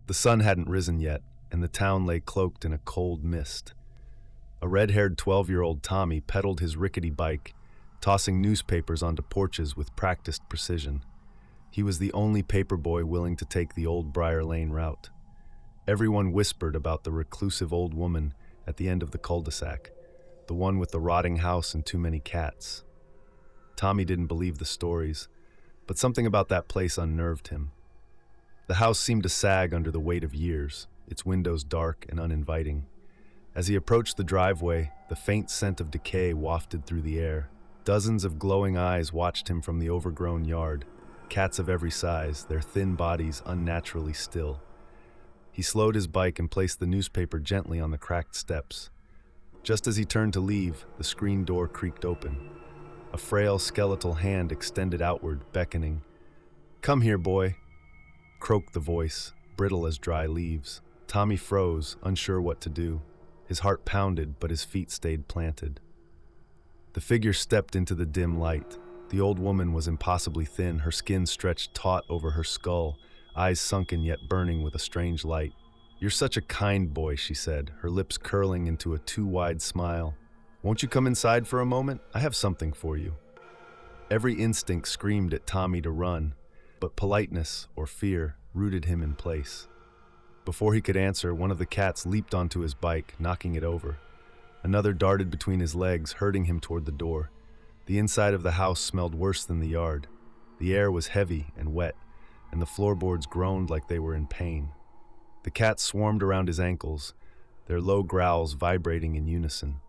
The sun hadn't risen yet, and the town lay cloaked in a cold mist. A red-haired 12-year-old Tommy pedaled his rickety bike, tossing newspapers onto porches with practiced precision. He was the only paperboy willing to take the old Briar Lane route. Everyone whispered about the reclusive old woman at the end of the cul-de-sac, the one with the rotting house and too many cats. Tommy didn't believe the stories, but something about that place unnerved him. The house seemed to sag under the weight of years, its windows dark and uninviting. As he approached the driveway, the faint scent of decay wafted through the air. Dozens of glowing eyes watched him from the overgrown yard, cats of every size, their thin bodies unnaturally still. He slowed his bike and placed the newspaper gently on the cracked steps. Just as he turned to leave, the screen door creaked open. A frail, skeletal hand extended outward, beckoning. "Come here, boy," croaked the voice, brittle as dry leaves. Tommy froze, unsure what to do. His heart pounded, but his feet stayed planted. The figure stepped into the dim light. The old woman was impossibly thin, her skin stretched taut over her skull, eyes sunken yet burning with a strange light. "You're such a kind boy," she said, her lips curling into a too-wide smile. "Won't you come inside for a moment? I have something for you." Every instinct screamed at Tommy to run, but politeness, or fear, rooted him in place. Before he could answer, one of the cats leaped onto his bike, knocking it over. Another darted between his legs, herding him toward the door. The inside of the house smelled worse than the yard. The air was heavy and wet, and the floorboards groaned like they were in pain. The cats swarmed around his ankles, their low growls vibrating in unison.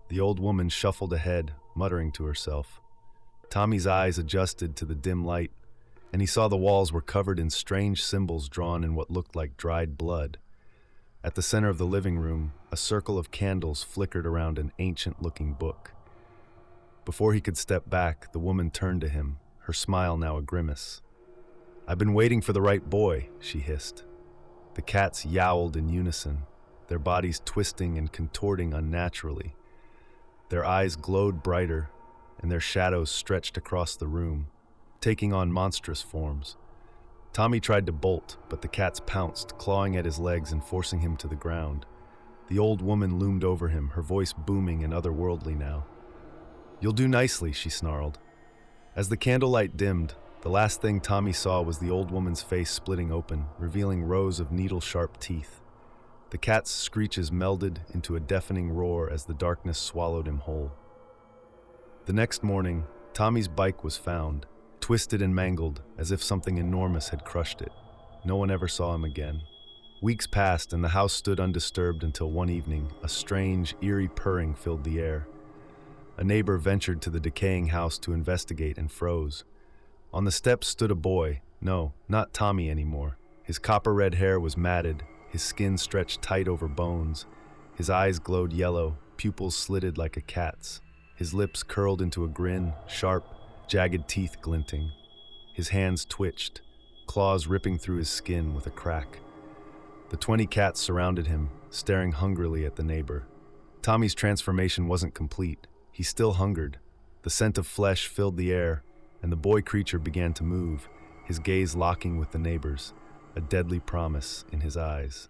The old woman shuffled ahead, muttering to herself. Tommy's eyes adjusted to the dim light, and he saw the walls were covered in strange symbols drawn in what looked like dried blood. At the center of the living room, a circle of candles flickered around an ancient-looking book. Before he could step back, the woman turned to him, her smile now a grimace. "I've been waiting for the right boy," she hissed. The cats yowled in unison, their bodies twisting and contorting unnaturally. Their eyes glowed brighter, and their shadows stretched across the room, taking on monstrous forms. Tommy tried to bolt, but the cats pounced, clawing at his legs and forcing him to the ground. The old woman loomed over him, her voice booming and otherworldly now. "You'll do nicely," she snarled. As the candlelight dimmed, the last thing Tommy saw was the old woman's face splitting open, revealing rows of needle-sharp teeth. The cat's screeches melded into a deafening roar as the darkness swallowed him whole. The next morning, Tommy's bike was found, twisted and mangled as if something enormous had crushed it. No one ever saw him again. Weeks passed and the house stood undisturbed until one evening, a strange, eerie purring filled the air. A neighbor ventured to the decaying house to investigate and froze. On the steps stood a boy. No, not Tommy anymore. His copper-red hair was matted, his skin stretched tight over bones. His eyes glowed yellow, pupils slitted like a cat's. His lips curled into a grin, sharp, jagged teeth glinting. His hands twitched, claws ripping through his skin with a crack. The 20 cats surrounded him, staring hungrily at the neighbor. Tommy's transformation wasn't complete. He still hungered. The scent of flesh filled the air, and the boy creature began to move, his gaze locking with the neighbor's, a deadly promise in his eyes.